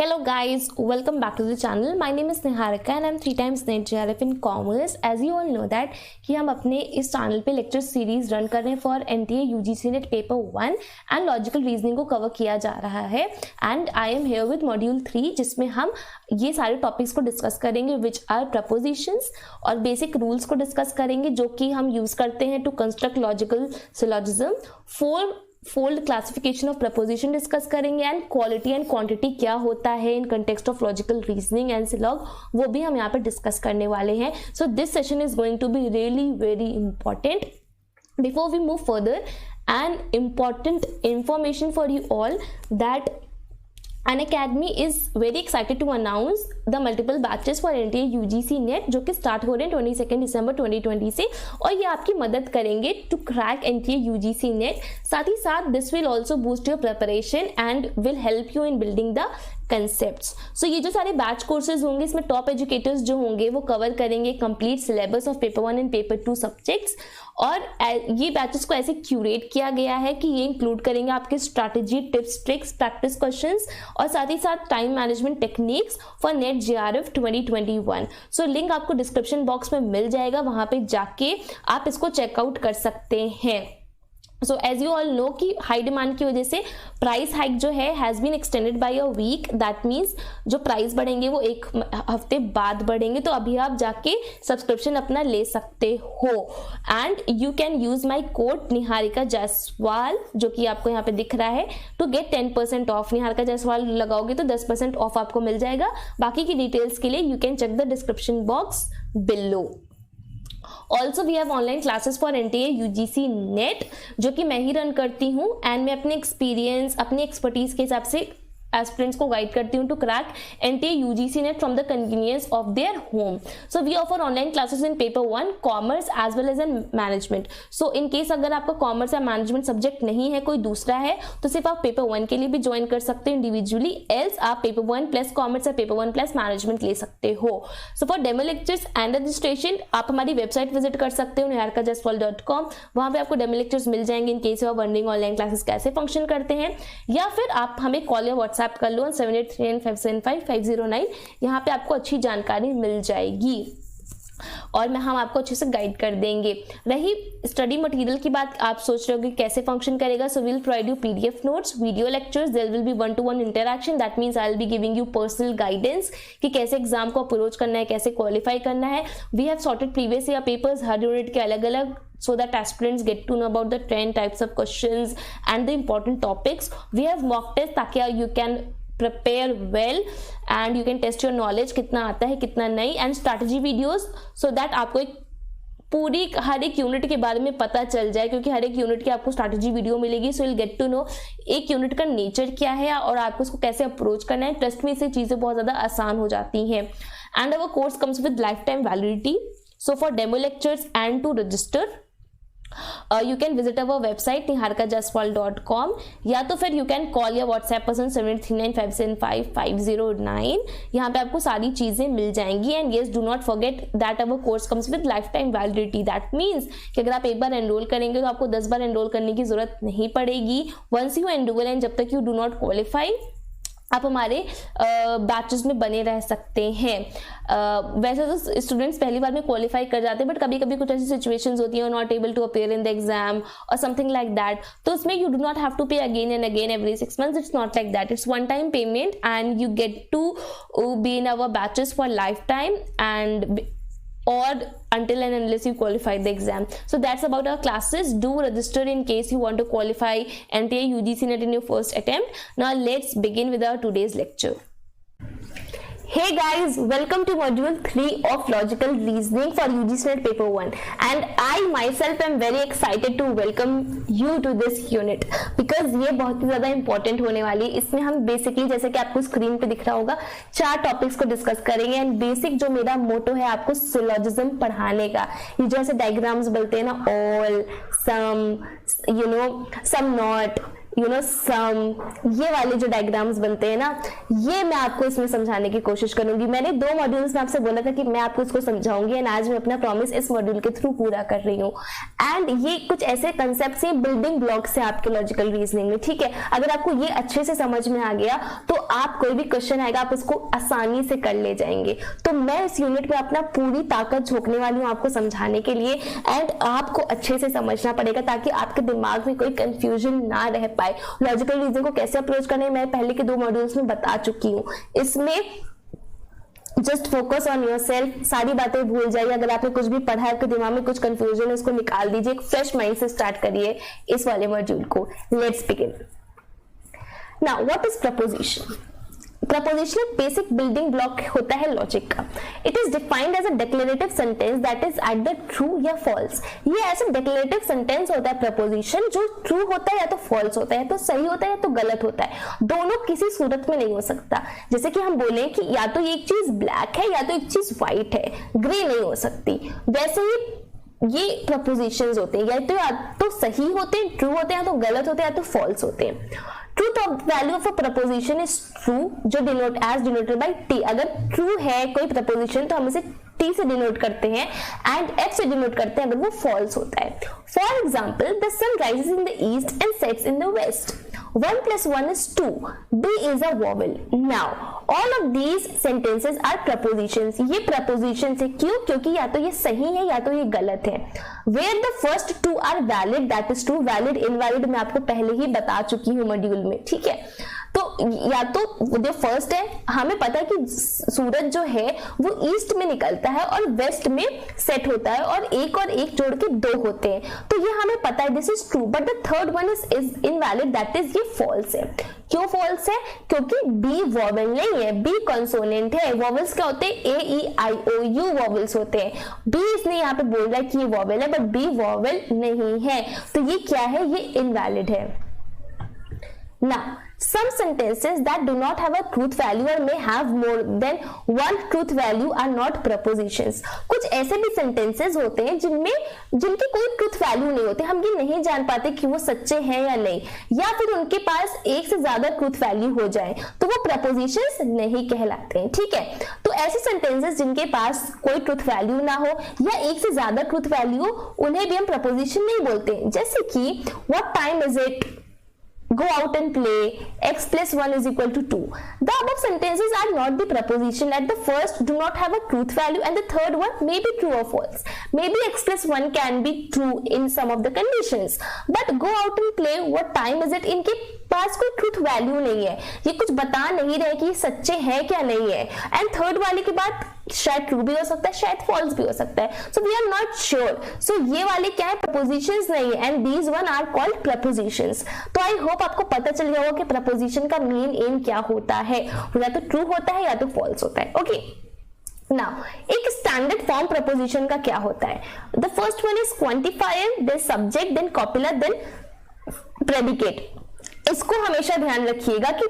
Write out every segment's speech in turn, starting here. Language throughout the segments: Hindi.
Hello guys, welcome back to the channel. My name is Niharika and I'm 3 times NET JRF in Commerce. As you all know that कि हम अपने इस चैनल पे लेक्चर सीरीज रन कर रहे हैं for NTA UGC NET paper 1 and logical reasoning को कवर किया जा रहा है and I am here with module 3 जिसमें हम ये सारे टॉपिक्स को डिस्कस करेंगे विच आर प्रपोजिशंस और बेसिक रूल्स को डिस्कस करेंगे जो कि हम यूज करते हैं to construct logical syllogism. Fold classification of proposition discuss करेंगे एंड क्वालिटी एंड क्वांटिटी क्या होता है in context of logical reasoning and syllogism वो भी हम यहाँ पे डिस्कस करने वाले हैं। So this session is going to be really very important. Before we move further and important information for you all that Unacademy is very excited to announce the multiple batches for NTA UGC NET जो कि स्टार्ट हो रहे हैं 22 दिसंबर 2020 से और ये आपकी मदद करेंगे to crack NTA UGC NET। साथ ही साथ this will also boost your preparation and will help you in building the concepts. So ये जो सारे बैच कोर्सेज होंगे इसमें टॉप एजुकेटर्स जो होंगे वो कवर करेंगे complete syllabus of paper 1 and paper 2 subjects और ये बैचेस को ऐसे क्यूरेट किया गया है कि ये इंक्लूड करेंगे आपके strategy, tips, tricks, practice questions और साथ ही साथ time management techniques for net JRF 2021। So link आपको डिस्क्रिप्शन बॉक्स में मिल जाएगा, वहां पे जाके आप इसको चेकआउट कर सकते हैं। So as you all know कि हाई डिमांड की वजह से प्राइस हाइक जो है has been extended by a week. That means जो प्राइस बढ़ेंगे वो एक हफ्ते बाद बढ़ेंगे, तो अभी आप जाके सब्सक्रिप्शन अपना ले सकते हो and you can use my code Niharika Jaiswal जो कि आपको यहाँ पे दिख रहा है to get 10% off. Niharika Jaiswal लगाओगे तो 10% ऑफ आपको मिल जाएगा। बाकी की डिटेल्स के लिए you can check the description box below. Also we have online classes for NTA UGC NET जो कि मैं ही रन करती हूँ एंड मैं अपने एक्सपीरियंस, अपनी एक्सपर्टीज के हिसाब से एस्पिरेंट्स को गाइड करती हूँ to crack NTA UGC NET from the convenience of their home. So we offer online classes in paper 1 commerce as well as in management. So in case अगर आपका कॉमर्स या मैनेजमेंट सब्जेक्ट नहीं है, कोई दूसरा है, तो सिर्फ आप पेपर 1 के लिए भी ज्वाइन कर सकते हो इंडिविजुअली, एल्स आप पेपर 1 प्लस कॉमर्स या पेपर 1 प्लस मैनेजमेंट ले सकते हो। सो for demo lectures and registration आप हमारी वेबसाइट विजिट कर सकते हो niharikajaiswal.com। वहां पे आपको डेमो लेक्चर्स मिल जाएंगे in case you are wondering online classes कैसे फंक्शन करते हैं, या फिर आप हमें कॉल या व्हाट्सएप कर लो 7839575509। यहाँ पे आपको अच्छी जानकारी मिल जाएगी और हम आपको अच्छे से गाइड कर देंगे। रही स्टडी मटेरियल की बात, आप सोच रहे हो कि कैसे फंक्शन करेगा। So will provide you PDF notes, video lectures, there will be 1-to-1 interaction. That means I will be giving you personal guidance कि कैसे एग्जाम को अप्रोच करना है, कैसे क्वालिफाई करना है। We have sorted previous year papers हर यूनिट के अलग अलग so that aspirants get to know about the 10 types of questions and the important topics. We have mock test ताकि you can prepare well and you can test your knowledge कितना आता है कितना नहीं, and strategy videos so that आपको एक पूरी हर एक यूनिट के बारे में पता चल जाए, क्योंकि हर एक यूनिट की आपको स्ट्रैटेजी वीडियो मिलेगी। So will get to know एक यूनिट का नेचर क्या है और आपको उसको कैसे अप्रोच करना है। ट्रस्ट में इससे चीज़ें बहुत ज़्यादा आसान हो जाती हैं and our course comes with lifetime validity. So for demo lectures and to register you can visit our website niharikajaiswal.com या तो फिर you can call या WhatsApp person 7395755509। यहाँ पे आपको सारी चीजें मिल जाएंगी and yes do not forget that our course comes with lifetime validity। that means कि अगर आप एक बार एनरोल करेंगे तो आपको 10 बार एनरोल करने की जरूरत नहीं पड़ेगी। once you enroll and जब तक you do not qualify आप हमारे बैचेस में बने रह सकते हैं। वैसे तो स्टूडेंट्स पहली बार में क्वालिफाई कर जाते हैं, बट कभी कभी कुछ ऐसी सिचुएशंस होती हैं not able to appear in the exam और समथिंग लाइक दैट, तो उसमें you do not have to pay again and again every 6 months। It's not like that, it's one time payment and you get to be in our batches for lifetime and or until and unless you qualify the exam. So that's about our classes. Do register in case you want to qualify NTA UGC NET in your first attempt. Now let's begin with our today's lecture. Hey guys, welcome to module 3 of logical reasoning for UGC NET paper 1 and I myself am very excited to welcome you to this unit because ये बहुत ही ज़्यादा important होने वाली है। इसमें हम basically जैसे कि आपको स्क्रीन पे दिख रहा होगा 4 टॉपिक्स को डिस्कस करेंगे एंड बेसिक जो मेरा मोटो है आपको सिलोजिज्म पढ़ाने का। ये जो ऐसे डायग्राम्स बोलते हैं ना, all, some, you know, some not, some, ये वाले जो डायग्राम्स बनते हैं ना, ये मैं आपको इसमें समझाने की कोशिश करूंगी। मैंने 2 मॉड्यूल्स में आपसे बोला था कि मैं आपको इसको समझाऊंगी, एंड आज मैं अपना प्रॉमिस इस मॉड्यूल के थ्रू पूरा कर रही हूँ। एंड ये कुछ ऐसे कंसेप्ट हैं, बिल्डिंग ब्लॉक्स हैं आपके लॉजिकल रीजनिंग में, ठीक है। अगर आपको ये अच्छे से समझ में आ गया तो आप कोई भी क्वेश्चन आएगा आप उसको आसानी से कर ले जाएंगे। तो मैं इस यूनिट में अपना पूरी ताकत झोंकने वाली हूँ आपको समझाने के लिए, एंड आपको अच्छे से समझना पड़ेगा ताकि आपके दिमाग में कोई कंफ्यूजन ना रह पाए। लॉजिकल रीजनिंग को कैसे अप्रोच करना है मैं पहले के 2 मॉड्यूल्स में बता चुकी हूँ। इसमें just focus on your self, सारी बातें भूल जाइए। अगर आपने कुछ भी पढ़ा है, आपके दिमाग में कुछ कंफ्यूजन है, उसको निकाल दीजिए, एक फ्रेश माइंड से स्टार्ट करिए इस वाले मॉड्यूल को। Let's begin. Now what is proposition? Proposition एक बेसिक बिल्डिंग ब्लॉक होता है लॉजिक का। It is defined as a declarative sentence that is either true या फॉल्स। ये ऐसा डिक्लेरेटिव सेंटेंस होता है प्रपोजिशन जो ट्रू होता है या तो फॉल्स होता है, तो सही होता है या तो गलत होता है। दोनों किसी सूरत में नहीं हो सकता। जैसे कि हम बोले कि या तो ये एक चीज ब्लैक है या तो एक चीज व्हाइट है, ग्रे नहीं हो सकती। वैसे ही ये प्रपोजिशंस होते हैं, या तो सही होते हैं, ट्रू होते हैं, या तो गलत होते हैं, या तो फॉल्स होते हैं। Truth of value of a preposition is true, जो डिनोटेड बाय टी। अगर ट्रू है कोई प्रपोजिशन तो हम इसे टी से डिनोट करते हैं, एंड एफ से डिनोट करते हैं अगर वो फॉल्स होता है। For example, the sun rises in the east and sets in the west. 1 + 1 is 2. B is a vowel. Now, all of these sentences are prepositions. ये prepositions है, क्यों? क्योंकि या तो ये सही है या तो ये गलत है। Where the first 2 are valid, that is true. Valid, invalid मैं आपको पहले ही बता चुकी हूँ मॉड्यूल में, ठीक है। तो या तो जो फर्स्ट है, हमें पता है कि सूरज जो है वो ईस्ट में निकलता है और वेस्ट में सेट होता है, और एक जोड़ के 2 होते हैं, तो ये हमें पता है, this is true. But the third one is invalid, that is ये फॉल्स है। क्यों फॉल्स है? क्योंकि बी वॉवेल नहीं है, बी कॉन्सोनेंट है। वॉवेल्स क्या होते हैं? AEIOU वॉवेल्स होते हैं। बी इसने यहाँ पे बोल रहा है कि ये वॉवेल है, बट बी वॉवेल नहीं है, तो ये क्या है? ये इनवैलिड है। Now, some sentences that do not have a truth value or may have more than one truth value are not prepositions. कुछ ऐसे भी sentences होते हैं जिनकी कोई truth value नहीं होती, हम ये नहीं जान पाते कि वो सच्चे हैं या नहीं, या फिर उनके पास एक से ज्यादा truth value हो जाए तो वो prepositions नहीं कहलाते हैं, ठीक है। तो ऐसे sentences जिनके पास कोई truth value ना हो या एक से ज्यादा truth value, उन्हें भी हम preposition नहीं बोलते। जैसे कि what time is it, go out and play, x + 1 = 2. The above sentences are not the preposition. At the first do not have a truth value, and the third one may be true or false. Maybe x + 1 can be true in some of the conditions, but go out and play, what time is it, इनके पास कोई ट्रूथ वैल्यू नहीं है, ये कुछ बता नहीं रहे कि ये सच्चे हैं क्या नहीं है। एंड थर्ड वाले की बात शायद ट्रू भी हो सकता है, शायद फॉल्स भी हो सकता है, so we are not sure. So ये वाले क्या है? प्रपोजिशंस नहीं है, and these one are called propositions. तो आई होप आपको पता चल गया होगा कि प्रपोजिशन का मेन एम क्या होता है, या तो ट्रू होता है या तो फॉल्स होता है। ओके, नाउ एक स्टैंडर्ड फॉर्म प्रपोजिशन का क्या होता है? The first one is quantifier, then subject, then copula, then predicate. इसको हमेशा ध्यान रखिएगा कि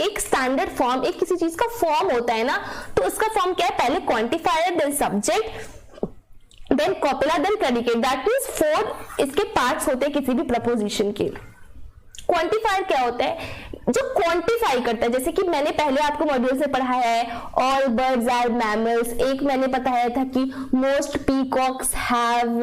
एक स्टैंडर्ड फॉर्म, एक किसी चीज का फॉर्म होता है ना, तो उसका फॉर्म क्या है? पहले quantifier, then subject, then copula, then predicate. That means 4 इसके पार्ट्स होते हैं किसी भी प्रपोजिशन के। क्वांटिफायर क्या होता है? जो क्वांटिफाई करता है, जैसे कि मैंने पहले आपको मॉड्यूल से पढ़ाया है ऑल बर्ड्स आर मैमल्स। एक मैंने बताया था कि most peacocks have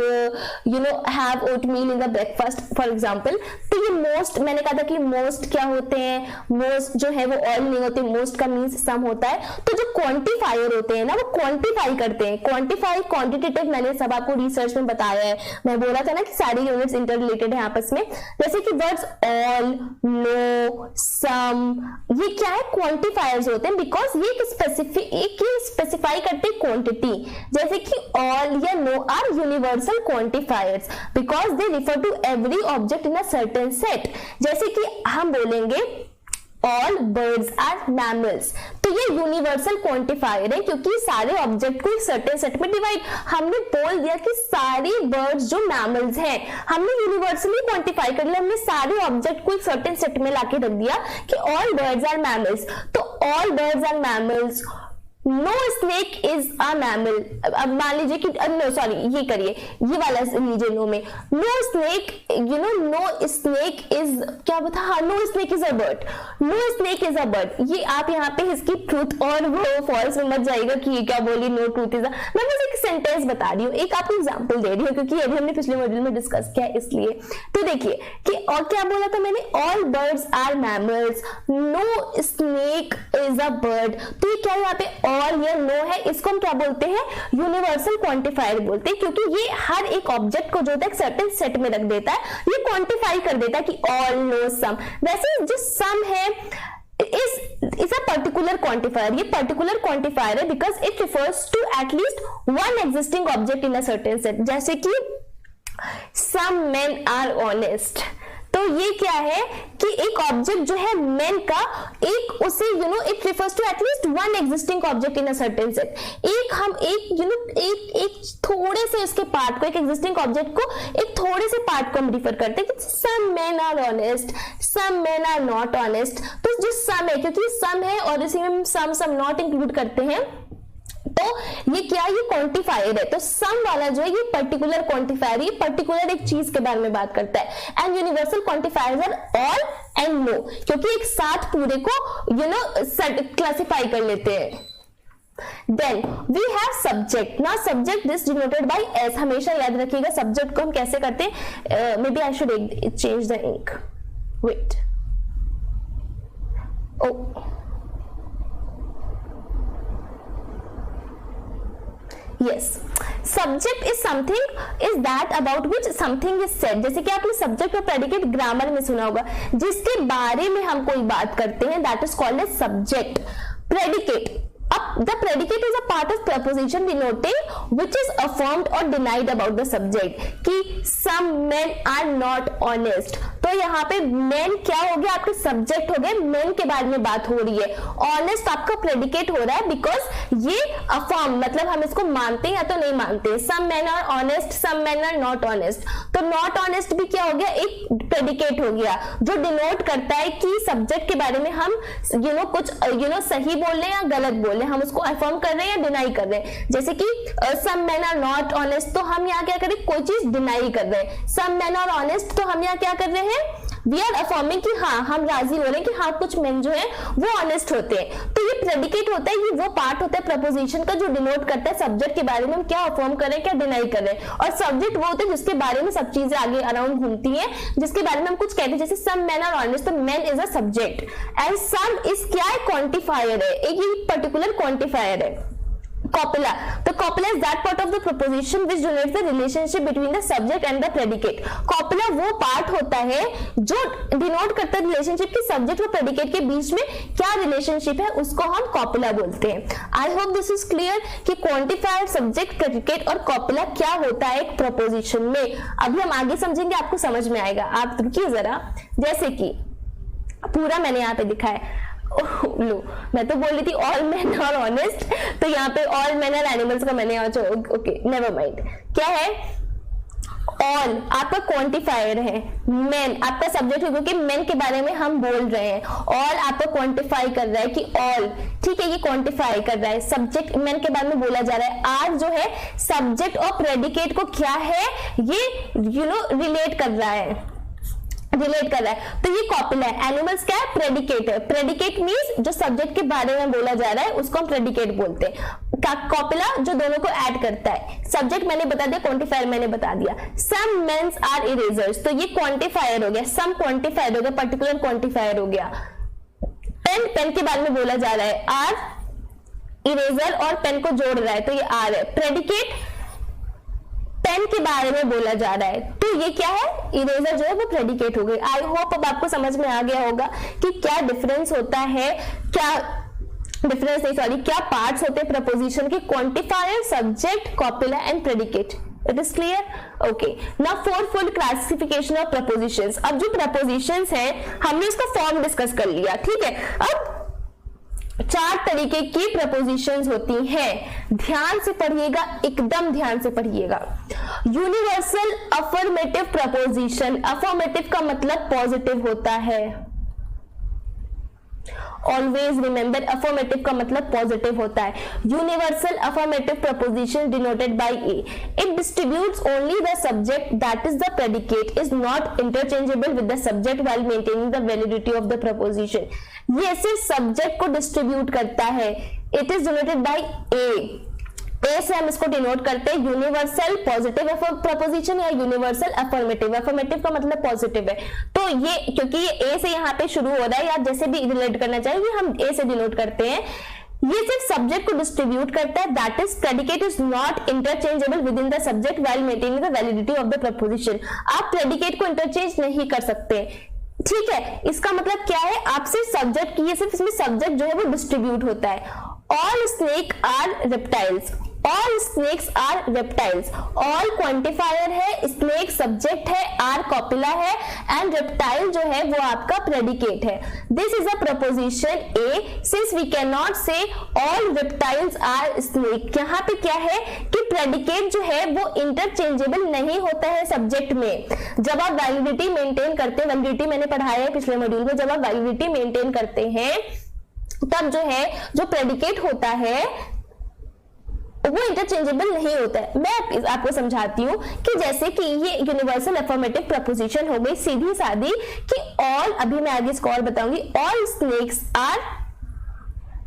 oatmeal in the breakfast for example. तो ये मोस्ट, मैंने कहा था कि मोस्ट क्या होते हैं? मोस्ट जो है वो ऑल नहीं होते, मोस्ट का मीन्स सम होता है। तो जो क्वांटिफायर होते हैं ना, वो क्वांटिफाई करते हैं। क्वांटिफाई, क्वांटिटेटिव मैंने सब आपको रिसर्च में बताया है। मैं बोला था ना कि सारी यूनिट्स इंटर रिलेटेड है आपस में। जैसे कि वर्ड्स ऑल, नो, सम, ये क्या है? क्वांटिफायर्स होते हैं, बिकॉज ये स्पेसिफाई करते हैं क्वांटिटी। जैसे कि ऑल या no are universal quantifiers because they refer to every object in a certain set. जैसे कि हम बोलेंगे ऑल बर्ड्स आर मैमल्स, तो ये यूनिवर्सल क्वांटिफायर है क्योंकि सारे ऑब्जेक्ट को एक सर्टेन सेट में डिवाइड, हमने बोल दिया कि सारी बर्ड्स जो मैमल्स हैं, हमने यूनिवर्सली क्वांटिफाई कर लिया, हमने सारे ऑब्जेक्ट को एक सर्टेन सेट में लाके रख दिया कि ऑल बर्ड्स आर मैमल्स। तो all birds are mammals, no snake is a mammal. अब मान लीजिए कि नो सॉरी ये करिए, ये वाला लीजिए नो में, no snake, you know no snake is क्या बता, हाँ no snake is a bird, no snake is a bird. ये आप यहाँ पे इसकी ट्रूथ और वो फॉल्स में मत जाएगा कि ये क्या बोली, नो ट्रूथ इज अ, मैं बस एक सेंटेंस बता रही हूँ, एक आपको एग्जांपल दे रही हूँ क्योंकि अभी हमने पिछले मॉड्यूल में डिस्कस किया इसलिए। तो देखिए कि और क्या बोला था मैंने, all birds are mammals, no snake is a bird. तो ये क्या यहाँ पे ऑल या नो है, इसको हम क्या बोलते हैं, यूनिवर्सल क्वांटिफायर बोलते हैं, क्योंकि ये हर एक ऑब्जेक्ट को जो होता है सर्टेन सेट में रख देता है, ये क्वांटिफाई कर देता है कि ऑल, नो, सम। वैसे जो सम है is a particular quantifier, ये particular quantifier है because it refers to at least one existing object in a certain set, जैसे कि some men are honest। तो ये क्या है कि एक ऑब्जेक्ट जो है मेन का, एक उसे you know it refers to at least one existing object in a certain set. एक हम एक यू नो एक थोड़े से उसके पार्ट को, एक एग्जिस्टिंग ऑब्जेक्ट को एक थोड़े से पार्ट को हम रिफर करते हैं कि some men are honest, some men are not honest. तो जो सम है, क्योंकि सम है और इसी में हम सम नॉट इंक्लूड करते हैं, तो ये क्या, ये क्वांटिफायर है। तो सम वाला जो है ये पर्टिकुलर क्वांटिफायर, ये पर्टिकुलर एक चीज के बारे में बात करता है। And universal quantifiers are all and no, क्योंकि एक साथ पूरे को यू नो क्लासिफाई कर लेते हैं। Then we have subject. Now subject is denoted by S। हमेशा याद रखिएगा सब्जेक्ट को हम कैसे करते हैं। Maybe I should change the ink, wait, oh yes, subject is something is that about which something is said। जैसे कि आपने सब्जेक्ट और प्रेडिकेट ग्रामर में सुना होगा, जिसके बारे में हम कोई बात करते हैं, that is called as subject। predicate, the predicate is a part of preposition denoting which is affirmed or denied about the subject, कि some men are not honest। तो यहाँ पे men क्या हो गया, आपके सब्जेक्ट हो गए, men के बारे में बात हो रही है। honest आपका प्रेडिकेट हो रहा है बिकॉज ये affirm, मतलब हम इसको मानते हैं या तो नहीं मानते। some men are honest, some men are not honest। तो not honest भी क्या हो गया, एक प्रेडिकेट हो गया जो डिनोट करता है कि सब्जेक्ट के बारे में हम यू नो कुछ यू नो सही बोल रहे हैं या गलत बोल रहे हैं, हम उसको अफर्म कर रहे हैं या डिनाई कर रहे हैं। जैसे कि some men are not honest, तो हम यहाँ क्या कर रहे हैं, कोई चीज डिनाई कर रहे हैं। some men are honest, तो हम यहाँ क्या कर रहे हैं, वी आर अफर्मिंग कि हाँ हम राजी हो रहे हैं कि हाँ कुछ मेन जो है वो ऑनेस्ट होते हैं। तो ये प्रेडिकेट होता है, ये वो पार्ट होता है प्रपोजिशन का जो डिनोट करता है सब्जेक्ट के बारे में हम क्या अफर्म कर रहे हैं, क्या डिनाई कर रहे हैं। और सब्जेक्ट वो होता है जिसके बारे में सब चीजें आगे अराउंड घूमती हैं, जिसके बारे में हम कुछ कहते हैं। जैसे सम मेन आर ऑनेस्ट, तो main is a subject and some is क्या है, क्वांटिफायर है, एक पर्टिकुलर क्वांटिफायर है। Copula, तो copula is that part of the proposition which denotes the relationship between the subject and the predicate। copula वो पार्ट होता है जो डिनोट करता है रिलेशनशिप की सब्जेक्ट और प्रेडिकेट के बीच में क्या रिलेशनशिप है, उसको हम copula बोलते हैं। I hope this is clear कि क्वांटिफायर, सब्जेक्ट, प्रेडिकेट और copula क्या होता है एक प्रपोजिशन में। अभी हम आगे समझेंगे, आपको समझ में आएगा, आप रुकिए जरा। जैसे कि पूरा मैंने यहाँ पे लिखा है, लो मैं तो बोल रही थी ऑल मैन आर ऑनेस्ट, तो यहाँ पे ऑल मैन आर एनिमल्स का मैंने ओके नेवर माइंड। क्या है, ऑल आपका क्वांटिफायर है, मैन आपका सब्जेक्ट है क्योंकि मैन के बारे में हम बोल रहे हैं। ऑल आपका क्वांटिफाई कर रहा है कि ऑल, ठीक है, ये क्वांटिफाई कर रहा है, सब्जेक्ट मैन के बारे में बोला जा रहा है। आर जो है सब्जेक्ट और प्रेडिकेट को क्या है, ये यू नो रिलेट कर रहा है, रिलेट कर रहा है। तो ये कॉपुला है। एनिमल्स क्या है, प्रेडिकेट है। प्रेडिकेट मींस जो सब्जेक्ट के बारे में बोला जा रहा है उसको हम प्रेडिकेट बोलते हैं। कॉपुला जो दोनों को ऐड करता है। सब्जेक्ट मैंने बता दिया, क्वांटिफायर मैंने बता दिया। सम मेंस आर इरेजर्स, तो ये क्वांटिफायर हो गया, सम क्वांटिफायर हो गया, पर्टिकुलर क्वांटिफायर हो गया। पेन, पेन के बारे में बोला जा रहा है, आर इरेजर और पेन को जोड़ रहा है तो ये आर है। प्रेडिकेट पेन के बारे में बोला जा रहा है तो ये क्या है, इरेजर जो है वो प्रेडिकेट हो गई। आई होप अब आपको समझ में आ गया होगा कि क्या डिफरेंस होता है, क्या डिफरेंस नहीं सॉरी क्या पार्ट्स होते हैं प्रपोजिशन के, quantifier, subject, copula and predicate. It is clear, okay. Now fourfold classification of propositions. अब जो प्रपोजिशंस है हमने उसका फॉर्म डिस्कस कर लिया, ठीक है। अब 4 तरीके की प्रपोजिशंस होती हैं, ध्यान से पढ़िएगा, एकदम ध्यान से पढ़िएगा। यूनिवर्सल अफर्मेटिव प्रपोजिशन, अफर्मेटिव का मतलब पॉजिटिव होता है, ऑलवेज रिमेंबर अफर्मेटिव का मतलब पॉजिटिव होता है। Universal affirmative preposition denoted by A, it distributes only the subject that is the predicate is not interchangeable with the subject while maintaining the validity of the preposition. ये सिर्फ सब्जेक्ट को डिस्ट्रीब्यूट करता है। इट इज डिनोटेड बाय ए से हम इसको डिनोट करते हैं यूनिवर्सल पॉजिटिव प्रपोजिशन या यूनिवर्सल अफर्मेटिव। अफर्मेटिव का मतलब पॉजिटिव है, तो ये क्योंकि ये ए से यहाँ पे शुरू हो रहा है, या जैसे भी रिलेट करना चाहिए हम ए से डिनोट करते हैं। ये सिर्फ सब्जेक्ट को डिस्ट्रीब्यूट करता है, that is predicate is not interchangeable with in the subject while maintaining the validity of the preposition. आप प्रेडिकेट को इंटरचेंज नहीं कर सकते, ठीक है। इसका मतलब क्या है, आप सिर्फ सब्जेक्ट की, ये सिर्फ इसमें सब्जेक्ट जो है वो डिस्ट्रीब्यूट होता है। All snake are reptiles, all snakes are reptiles, all quantifier है, स्नेक सब्जेक्ट है, आर कॉपुला है एंड रेप्टाइल जो है वो आपका प्रेडिकेट है। This is a proposition A since we can not say all reptiles are snake. यहाँ पे क्या है कि प्रेडिकेट जो है वो इंटरचेंजेबल नहीं होता है सब्जेक्ट में। जब आप वैलिडिटी मेंटेन करते हैं, वैलिडिटी मैंने पढ़ाया है पिछले मॉड्यूल में, जब आप वैलिडिटी मेंटेन करते हैं तब जो है जो प्रेडिकेट होता है वो इंटरचेंजेबल नहीं होता है। मैं आपको समझाती हूँ कि जैसे कि ये यूनिवर्सल अफर्मेटिव प्रपोजिशन हो गई सीधी सादी कि ऑल, अभी मैं आगे इसको और बताऊंगी, all snakes are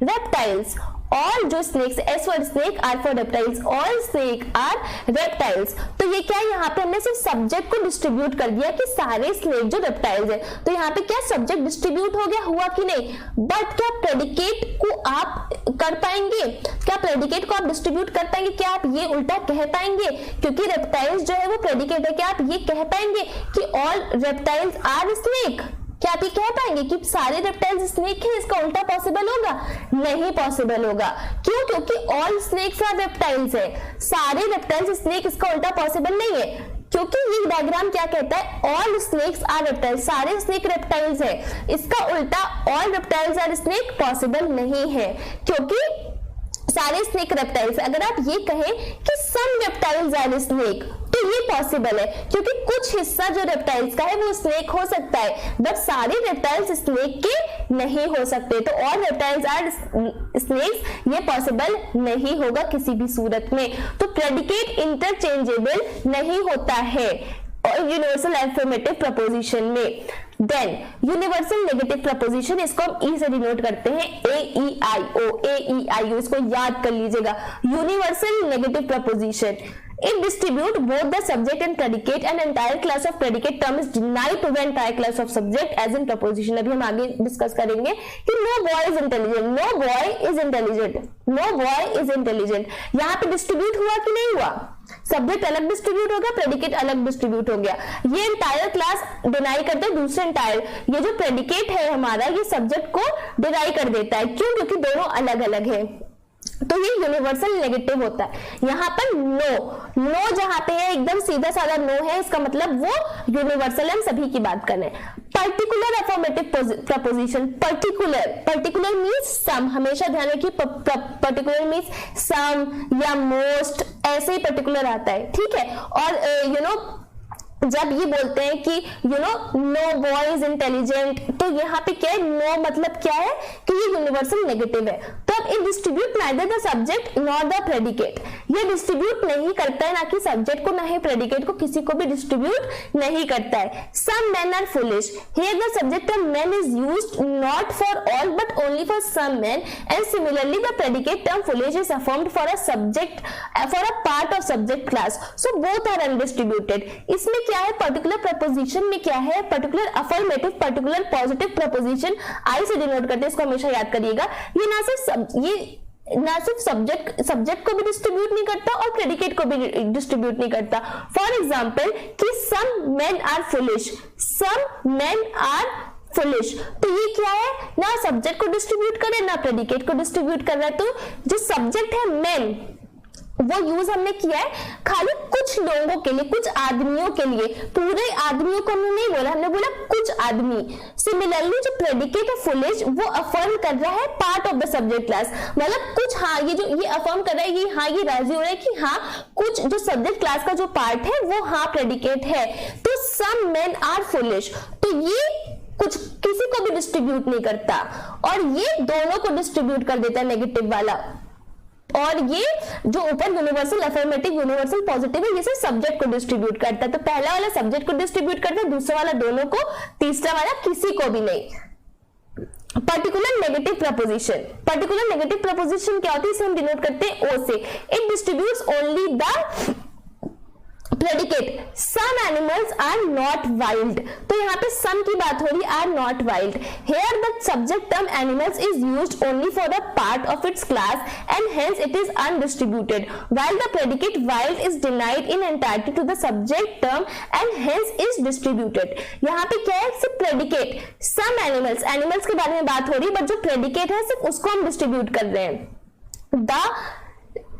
reptiles, all जो snakes, S for snake, R for reptiles, all snake are reptiles. तो ये क्या है, यहाँ पे हमने सिर्फ सब्जेक्ट को डिस्ट्रीब्यूट कर दिया कि सारे स्नेक जो रेप्टाइल्स है, तो यहाँ पे क्या सब्जेक्ट डिस्ट्रीब्यूट हो गया, हुआ कि नहीं। बट क्या प्रेडिकेट को आप कर पाएंगे, क्या प्रेडिकेट को आप डिस्ट्रीब्यूट कर पाएंगे, क्या आप ये उल्टा कह पाएंगे, क्योंकि रेप्टाइल्स जो है वो प्रेडिकेट है, क्या आप ये कह पाएंगे कि ऑल रेप्टाइल्स आर स्नेक, क्या आप ये कह पाएंगे कि सारे रेप्टाइल्स स्नेक हैं? इसका उल्टा पॉसिबल होगा? नहीं पॉसिबल होगा। क्यों? क्योंकि ऑल स्नेक्स आर रेप्टाइल्स है, सारे रेप्टाइल्स स्नेक, इसका उल्टा पॉसिबल नहीं है। क्योंकि ये डायग्राम क्या कहता है, ऑल स्नेक्स आर रेप्टाइल्स, सारे स्नेक रेप्टाइल्स है। इसका उल्टा all reptiles are snake possible नहीं है, क्योंकि सारे स्नेक रेप्टाइल्स। अगर आप ये कहें कि सम रेप्टाइल्स आर स्नेक तो ये पॉसिबल है, क्योंकि कुछ हिस्सा जो रेप्टाइल्स का है वो स्नेक हो सकता है, बट सारे रेप्टाइल्स स्नेक के नहीं हो सकते। तो ऑल रेप्टाइल्स आर स्नेक्स ये पॉसिबल नहीं होगा किसी भी सूरत में। तो प्रेडिकेट इंटरचेंजेबल नहीं होता है और यूनिवर्सल अफर्मेटिव प्रपोजिशन में। देन यूनिवर्सल नेगेटिव प्रपोजिशन, इसको हम ई से डिनोट करते हैं, ए ई आई ओ, ए ई आई ओ, इसको याद कर लीजिएगा। Universal negative preposition, it distribute both the subject and predicate, an entire class of predicate term is denied to the entire class of subject as in proposition। अभी हम आगे डिस्कस करेंगे कि no boy is intelligent, no boy is intelligent, no boy is intelligent। यहाँ पे डिस्ट्रीब्यूट हुआ कि नहीं हुआ, सब्जेक्ट अलग डिस्ट्रीब्यूट हो गया, प्रेडिकेट अलग डिस्ट्रीब्यूट हो गया। ये एंटायर क्लास डिनाई करते हैं दूसरे एंटायर, ये जो प्रेडिकेट है हमारा ये सब्जेक्ट को डिनाई कर देता है। क्यों? क्योंकि दोनों अलग अलग है, तो ये यूनिवर्सल नेगेटिव होता है। यहाँ पर नो, नो जहां पे है एकदम सीधा साधा नो है, इसका मतलब वो यूनिवर्सल, हम सभी की बात कर रहे हैं। Particular affirmative proposition, particular, particular means some, हमेशा ध्यान रखिए पर्टिकुलर मीन्स सम या मोस्ट, ऐसे ही पर्टिकुलर आता है, ठीक है। और जब ये बोलते हैं कि नो बॉय इज इंटेलिजेंट, तो यहाँ पे क्या है, नो मतलब क्या है कि ये यूनिवर्सल नेगेटिव है। तब it distribute neither the subject nor the predicate, ये डिस्ट्रीब्यूट नहीं करता है, ना कि सब्जेक्ट को ना ही प्रेडिकेट को, किसी को भी डिस्ट्रीब्यूट नहीं करता है। Some men are foolish, here the subject of men is used not for all but only for some men, and similarly the predicate term foolish is affirmed for a subject, for a part of subject class, so both are undistributed. इसमें क्या है, पर्टिकुलर प्रपोजिशन में क्या है, particular affirmative, particular positive proposition I से डिनोट करते हैं, इसको हमेशा याद करिएगा। ये ना सिर्फ सब्जेक्ट को भी डिस्ट्रीब्यूट नहीं करता और प्रेडिकेट को भी डिस्ट्रीब्यूट नहीं करता। फॉर एग्जाम्पल कि some men are foolish, some men are foolish, तो ये क्या है, ना सब्जेक्ट को डिस्ट्रीब्यूट कर रहा है ना प्रेडिकेट को डिस्ट्रीब्यूट कर रहा है। तो जो सब्जेक्ट है मेन, वो यूज हमने किया है खाली कुछ लोगों के लिए, कुछ आदमियों के लिए, पूरे आदमियों को हमने नहीं बोला, हमने बोला कुछ आदमी। सिमिलरली जो प्रेडिकेट है फुलिश, वो अफर्म कर रहा है part of the subject class, मतलब कुछ, हाँ ये जो ये अफर्म कर रहा है, ये हाँ ये राजी हो रहा है कि हाँ कुछ जो सब्जेक्ट क्लास का जो पार्ट है वो हाँ प्रेडिकेट है। तो सम मेन आर फुलिश, तो ये कुछ किसी को भी डिस्ट्रीब्यूट नहीं करता, और ये दोनों को डिस्ट्रीब्यूट कर देता है नेगेटिव वाला। और ये जो ऊपर यूनिवर्सल अफर्मेटिव यूनिवर्सल पॉजिटिव है, ये सिर्फ सब्जेक्ट को डिस्ट्रीब्यूट करता है। तो पहला वाला सब्जेक्ट को डिस्ट्रीब्यूट करता है, दूसरा वाला दोनों को, तीसरा वाला किसी को भी नहीं। Particular negative preposition, particular negative proposition क्या होती है, इसे हम डिनोट करते हैं ओ से। It distributes only the predicate some animals are not wild। तो यहाँ पे some की बात हो रही, are not wild। Here the subject term animals is used only for a part of its class and hence it is undistributed, while the predicate wild is denied in entirety to the subject term and hence is distributed। यहाँ पे क्या है, सिर्फ predicate some animals, animals के बारे में बात हो रही है, बट जो predicate है सिर्फ उसको हम डिस्ट्रीब्यूट कर रहे हैं। The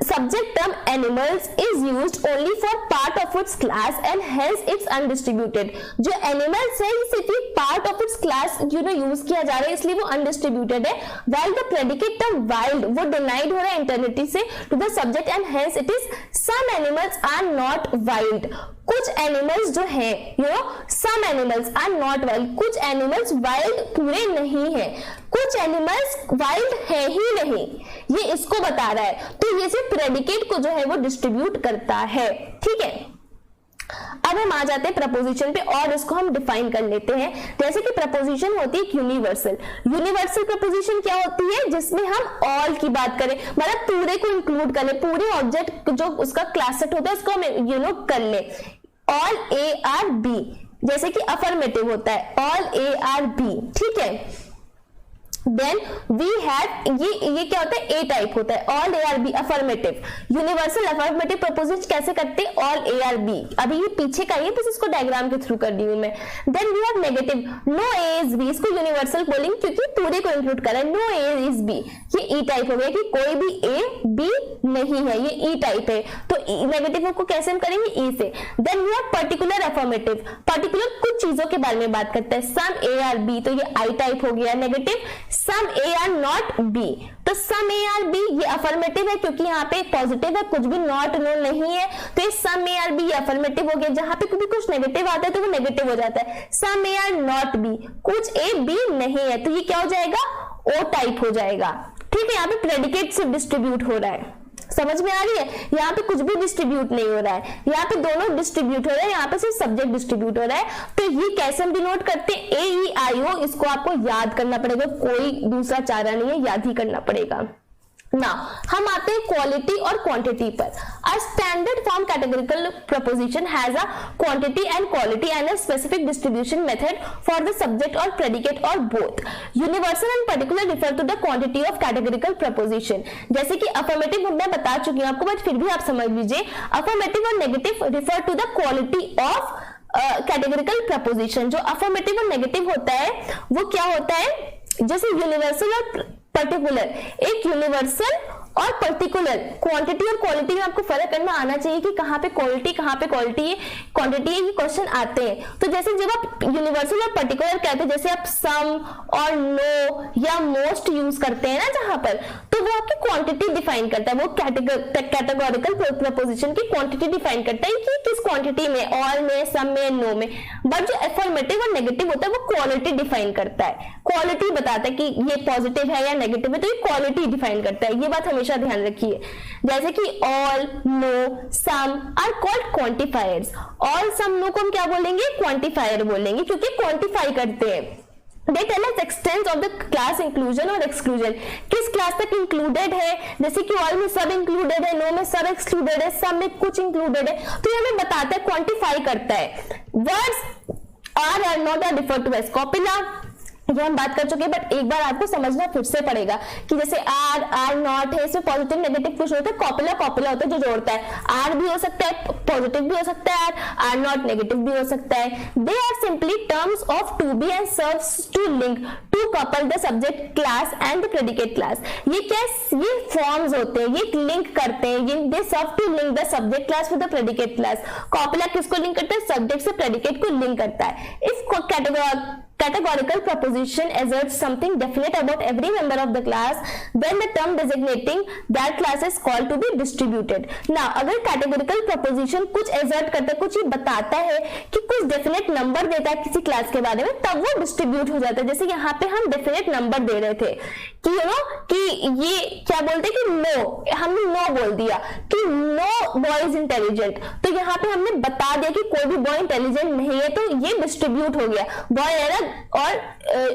subject term animals is used only for part of its class and hence it's undistributed। जो animals है ये सिर्फ part of its class use किया जा रहा है, इसलिए वो undistributed है। while the predicate term wild वो denied हो रहा है इंटरनिटी से to the subject and hence it is some animals are not wild। कुछ एनिमल्स जो है some animals are not wild, कुछ एनिमल्स वाइल्ड पूरे नहीं है, कुछ एनिमल्स वाइल्ड है ही नहीं, ये इसको बता रहा है। तो ये सिर्फ प्रेडिकेट को जो है वो डिस्ट्रीब्यूट करता है, ठीक है। अब हम आ जाते हैं प्रपोजिशन पे और इसको हम डिफाइन कर लेते हैं। जैसे कि प्रपोजिशन होती है यूनिवर्सल। यूनिवर्सल प्रपोजिशन क्या होती है, जिसमें हम ऑल की बात करें, मतलब पूरे को इंक्लूड कर ले, पूरे ऑब्जेक्ट जो उसका क्लास सेट होता है उसको हम कर ले। ऑल ए आर बी, जैसे कि अफर्मेटिव होता है ऑल ए आर बी, ठीक है। देन वी हैव, ये क्या होता है, ए टाइप होता है all A are B affirmative. Universal affirmative proposition कैसे करते हैं, ऑल ए आर बी, अभी ये पीछे का ही है, बस इसको डायग्राम के थ्रू कर दी हूं मैं। Then we have negative, no A is B, इसको यूनिवर्सल बोलेंगे क्योंकि पूरे को इंक्लूड कर रहा है। नो ए इज बी, ये ई टाइप हो गया कि कोई भी ए बी नहीं है, ये ई टाइप है, तो नेगेटिव को कैसे हम करेंगे, ई से। Then we have particular affirmative, particular कुछ चीजों के बारे में बात करता है, सम ए आर बी, तो ये आई टाइप हो गया negative. Some A are not B, तो सम ए आर बी ये अफर्मेटिव है क्योंकि यहाँ पे पॉजिटिव है, कुछ भी नॉट नो नहीं है, तो ये सम ए आर बी ये अफर्मेटिव हो गया। जहां पे भी कुछ नेगेटिव आता है तो वो नेगेटिव हो जाता है। सम ए आर नॉट बी, कुछ ए बी नहीं है, तो ये क्या हो जाएगा, ओ टाइप हो जाएगा, ठीक है। यहाँ पे प्रेडिकेट से डिस्ट्रीब्यूट हो रहा है, समझ में आ रही है। यहाँ पे कुछ भी डिस्ट्रीब्यूट नहीं हो रहा है, यहाँ पे दोनों डिस्ट्रीब्यूट हो रहा है, यहाँ पे सिर्फ सब्जेक्ट डिस्ट्रीब्यूट हो रहा है। तो ये कैसे हम डिनोट करते हैं, ए ई आई ओ, इसको आपको याद करना पड़ेगा, कोई दूसरा चारा नहीं है, याद ही करना पड़ेगा। Now, हम आते हैं क्वालिटी और क्वांटिटी पर। A standard form categorical proposition has a quantity and quality and a specific distribution method for the subject or predicate or both. Universal and particular refer to the quantity of categorical proposition। जैसे कि affirmative मैं बता चुकी हूँ आपको, बट फिर भी आप समझ लीजिए। Affirmative और negative refer to the quality of categorical proposition। जो affirmative और negative होता है वो क्या होता है, जैसे यूनिवर्सल और पर्टिकुलर, एक यूनिवर्सल और पर्टिकुलर क्वांटिटी और क्वालिटी में आपको फर्क करना आना चाहिए कि कहाँ पे क्वालिटी कहाँ पे क्वांटिटी है, ये क्वेश्चन आते हैं। तो जैसे जब आप यूनिवर्सल और पर्टिकुलर कहते हैं, जैसे आप सम और नो या मोस्ट यूज करते हैं ना जहां पर, तो वो आपकी क्वांटिटी डिफाइन करता है, वो कैटेगोरिकल प्रपोजिशन की क्वांटिटी डिफाइन करता है कि किस क्वांटिटी में, ऑल में, सम में, नो में। बट जो अफर्मेटिव और नेगेटिव होता है वो क्वालिटी डिफाइन करता है, क्वालिटी बताता है कि ये पॉजिटिव है या नेगेटिव है, तो ये क्वालिटी डिफाइन करता है। ये बात हमेशा ध्यान रखिए। जैसे कि all, no, some are called quantifiers. All, some, no को हम क्या बोलेंगे, क्वांटिफायर बोलेंगे, क्योंकि क्वांटिफाई करते हैं। They tell us extent of the class inclusion और exclusion, किस क्लास तक इंक्लूडेड है, जैसे कि ऑल में सब इंक्लूडेड है, नो में सब एक्सक्लूडेड है, सब में कुछ इंक्लूडेड है, तो ये हमें बताता है, क्वांटिफाई करता है। Words are not are referred to as copula, ये हम बात कर चुके हैं, बट एक बार आपको समझना फिर से पड़ेगा कि जैसे आर नॉट है, इसमें पॉजिटिव नेगेटिव कुछ होता है, कॉपुला होता है जो जोड़ता है। आर भी हो सकता है पॉजिटिव भी हो सकता है, आर नॉट नेगेटिव भी हो सकता है। They are simply terms of to be and serves to link to couple the subject class and the predicate class. ये क्या, ये फॉर्म्स होते हैं, ये लिंक करते हैं, ये they serve to link the subject class with the predicate class. Copula किसको लिंक करता है, सब्जेक्ट से प्रेडिकेट को लिंक करता है। If categorical proposition asserts something definite about every member of the class, then the term designating that class is called to be distributed. Now अगर categorical proposition कुछ assert करता है, कुछ ये बताता है कि कुछ definite number देता है किसी क्लास के बारे में, तब वो distribute हो जाता है. जैसे यहाँ पे हम definite number दे रहे थे कि कि ये क्या बोलते हैं कि no, हमने no बोल दिया कि no boy is intelligent, तो यहाँ पे हमने बता दिया कि कोई भी boy intelligent नहीं है, तो ये distribute हो गया, boy अलग और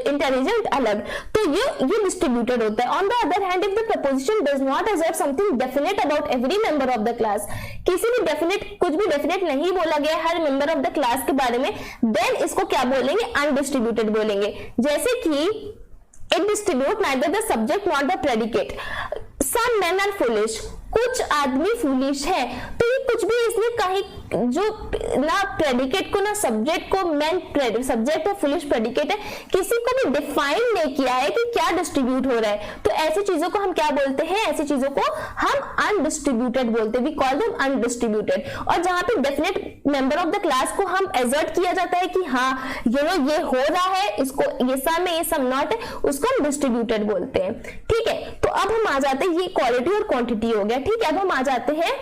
इंटेलिजेंट अलग, तो ये डिस्ट्रीब्यूटेड होता है. On the other hand, if the preposition does not assert something definite about every member of the class, किसी भी डेफिनेट, कुछ भी डेफिनेट नहीं बोला गया हर मेंबर ऑफ द क्लास के बारे में, देन इसको क्या बोलेंगे, अनडिस्ट्रीब्यूटेड बोलेंगे. जैसे कि it distribute neither the subject not the predicate. Some men are foolish, कुछ आदमी फूलिश है, तो ये कुछ भी इसने कहीं जो ना प्रेडिकेट को ना सब्जेक्ट को, मैन सब्जेक्ट और फुलिश प्रेडिकेट है, किसी को भी डिफाइन नहीं किया है कि क्या डिस्ट्रीब्यूट हो रहा है, तो ऐसी चीजों को हम क्या बोलते हैं, ऐसी चीजों को हम अनडिस्ट्रीब्यूटेड बोलते हैं. We call them undistributed. और जहां पे definite member of the class को हम एजर्ट किया जाता है कि हाँ ये हो रहा है, इसको ये सम है, ये सम नॉट है, उसको हम डिस्ट्रीब्यूटेड बोलते हैं. ठीक है, तो अब हम आ जाते हैं, ये क्वालिटी और क्वांटिटी हो गया. ठीक है, अब हम आ जाते हैं